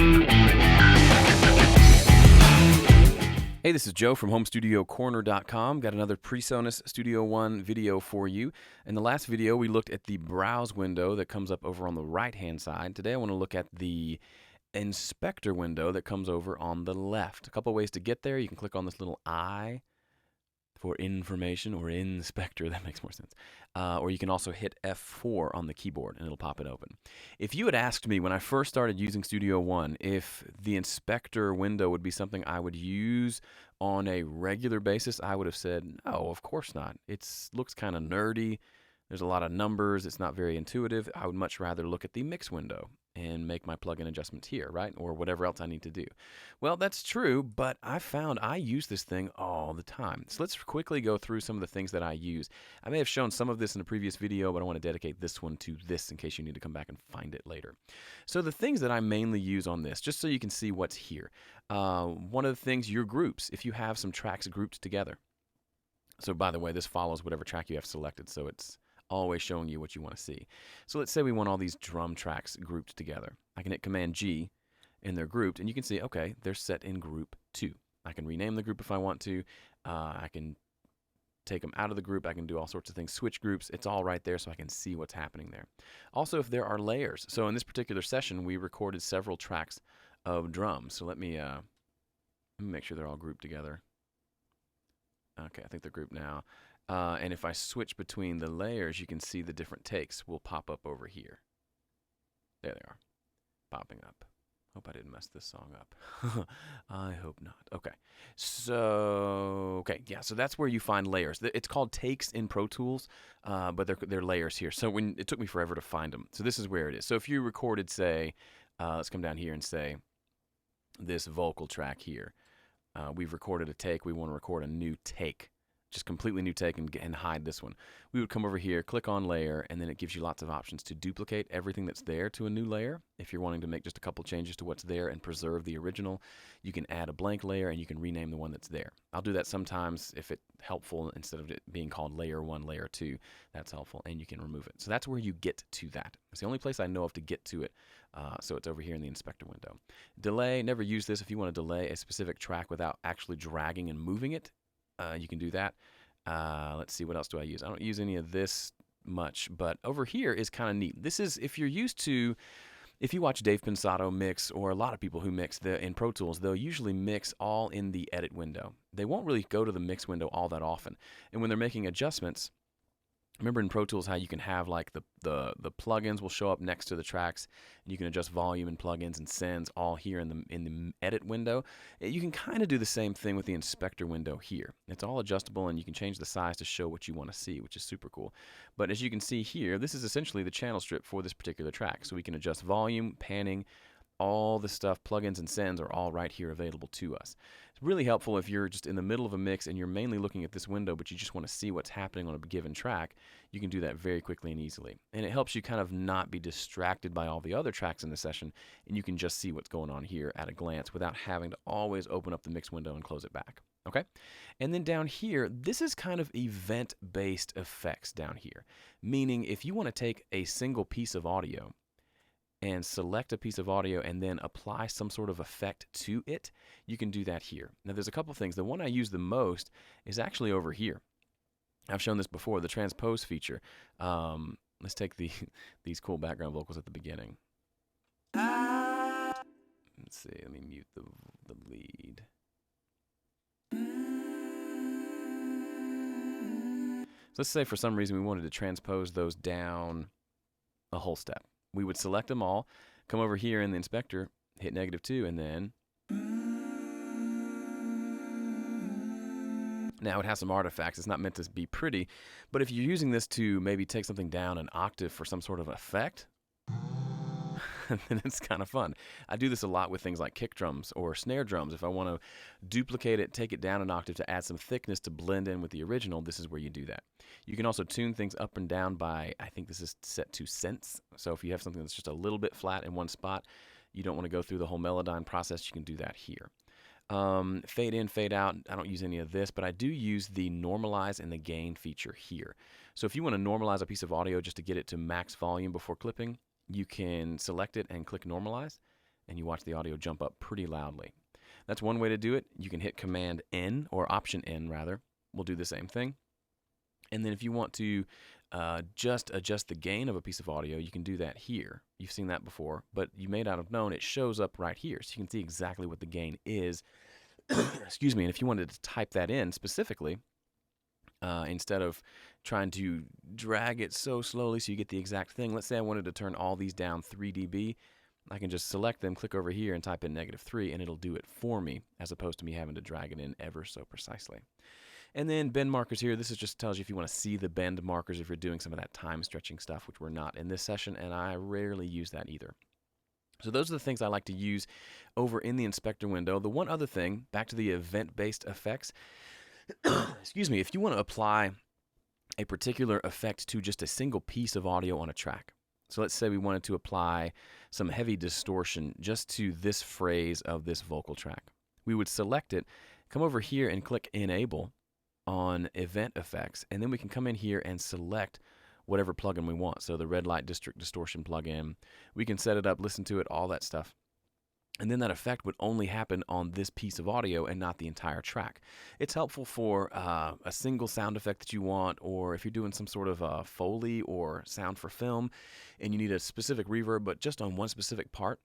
Hey, this is Joe from HomeStudioCorner.com. Got another PreSonus Studio One video for you. In the last video, we looked at the browse window that comes up over on the right-hand side. Today, I want to look at the inspector window that comes over on the left. A couple ways to get there. You can click on this little eye for information, or inspector, that makes more sense. Or you can also hit F4 on the keyboard and it'll pop it open. If you had asked me when I first started using Studio One if the inspector window would be something I would use on a regular basis, I would have said, no, of course not. It looks kind of nerdy. There's a lot of numbers. It's not very intuitive. I would much rather look at the mix window and make my plugin adjustments here, right? Or whatever else I need to do. Well, that's true, but I found I use this thing all the time. So let's quickly go through some of the things that I use. I may have shown some of this in a previous video, but I want to dedicate this one to this in case you need to come back and find it later. So the things that I mainly use on this, just so you can see what's here. One of the things, your groups, if you have some tracks grouped together. So by the way, this follows whatever track you have selected, so it's always showing you what you want to see. So let's say we want all these drum tracks grouped together. I can hit Command G and they're grouped, and you can see, okay, they're set in group 2. I can rename the group if I want to. I can take them out of the group. I can do all sorts of things, switch groups. It's all right there so I can see what's happening there. Also, if there are layers. So in this particular session, we recorded several tracks of drums. So let me make sure they're all grouped together. Okay, I think they're grouped now. And if I switch between the layers, you can see the different takes will pop up over here. There they are, popping up. Hope I didn't mess this song up. I hope not. Okay. So that's where you find layers. It's called takes in Pro Tools, but they're layers here. So it took me forever to find them. So this is where it is. So if you recorded, say, let's come down here and say this vocal track here. We've recorded a take. We want to record a new take. Just completely new take and hide this one. We would come over here, click on layer, and then it gives you lots of options to duplicate everything that's there to a new layer. If you're wanting to make just a couple changes to what's there and preserve the original, you can add a blank layer and you can rename the one that's there. I'll do that sometimes if it's helpful, instead of it being called layer 1, layer 2. That's helpful, and you can remove it. So that's where you get to that. It's the only place I know of to get to it. So it's over here in the inspector window. Delay, never use this. If you want to delay a specific track without actually dragging and moving it, you can do that. Let's see, what else do I use? I don't use any of this much, but over here is kind of neat. This is, if you watch Dave Pensato mix, or a lot of people who mix in Pro Tools, they'll usually mix all in the edit window. They won't really go to the mix window all that often. And when they're making adjustments, remember in Pro Tools how you can have like the plugins will show up next to the tracks, and you can adjust volume and plugins and sends all here in the edit window. You can kind of do the same thing with the inspector window here. It's all adjustable, and you can change the size to show what you want to see, which is super cool. But as you can see here, this is essentially the channel strip for this particular track. So we can adjust volume, panning, all the stuff, plugins and sends are all right here available to us. It's really helpful if you're just in the middle of a mix and you're mainly looking at this window, but you just want to see what's happening on a given track. You can do that very quickly and easily. And it helps you kind of not be distracted by all the other tracks in the session, and you can just see what's going on here at a glance without having to always open up the mix window and close it back. Okay? And then down here, this is kind of event-based effects down here, meaning if you want to take a single piece of audio and select a piece of audio and then apply some sort of effect to it, you can do that here. Now there's a couple things. The one I use the most is actually over here. I've shown this before, the transpose feature. Let's take these cool background vocals at the beginning. Let's see, let me mute the lead. So let's say for some reason we wanted to transpose those down a whole step. We would select them all, come over here in the inspector, hit -2, and then now it has some artifacts. It's not meant to be pretty, but if you're using this to maybe take something down an octave for some sort of effect, then it's kind of fun. I do this a lot with things like kick drums or snare drums. If I want to duplicate it, take it down an octave to add some thickness to blend in with the original, this is where you do that. You can also tune things up and down by, I think this is set to cents. So if you have something that's just a little bit flat in one spot, you don't want to go through the whole Melodyne process, you can do that here. Fade in, fade out, I don't use any of this, but I do use the normalize and the gain feature here. So if you want to normalize a piece of audio just to get it to max volume before clipping, you can select it and click normalize, and you watch the audio jump up pretty loudly. That's one way to do it. You can hit Command N, or Option N rather. We'll do the same thing. And then if you want to just adjust the gain of a piece of audio, you can do that here. You've seen that before, but you may not have known it shows up right here. So you can see exactly what the gain is. Excuse me. And if you wanted to type that in specifically, instead of trying to drag it so slowly so you get the exact thing, let's say I wanted to turn all these down 3 dB. I can just select them, click over here, and type in -3, and it'll do it for me, as opposed to me having to drag it in ever so precisely. And then bend markers here. This is just tells you if you want to see the bend markers if you're doing some of that time stretching stuff, which we're not in this session, and I rarely use that either. So those are the things I like to use over in the Inspector window. The one other thing, back to the event-based effects, excuse me, if you want to apply a particular effect to just a single piece of audio on a track. So let's say we wanted to apply some heavy distortion just to this phrase of this vocal track. We would select it, come over here and click Enable on Event Effects, and then we can come in here and select whatever plugin we want. So the red light district distortion plugin, we can set it up, listen to it, all that stuff. And then that effect would only happen on this piece of audio and not the entire track. It's helpful for a single sound effect that you want, or if you're doing some sort of Foley or sound for film and you need a specific reverb, but just on one specific part.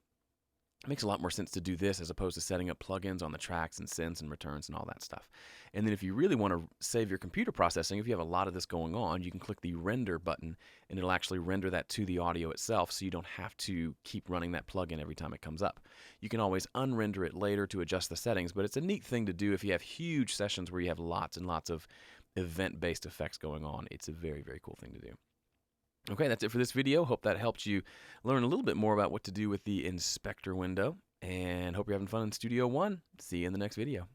It makes a lot more sense to do this as opposed to setting up plugins on the tracks and synths and returns and all that stuff. And then if you really want to save your computer processing, if you have a lot of this going on, you can click the render button and it'll actually render that to the audio itself, so you don't have to keep running that plugin every time it comes up. You can always unrender it later to adjust the settings, but it's a neat thing to do if you have huge sessions where you have lots and lots of event-based effects going on. It's a very, very cool thing to do. Okay, that's it for this video. Hope that helped you learn a little bit more about what to do with the Inspector window, and hope you're having fun in Studio One. See you in the next video.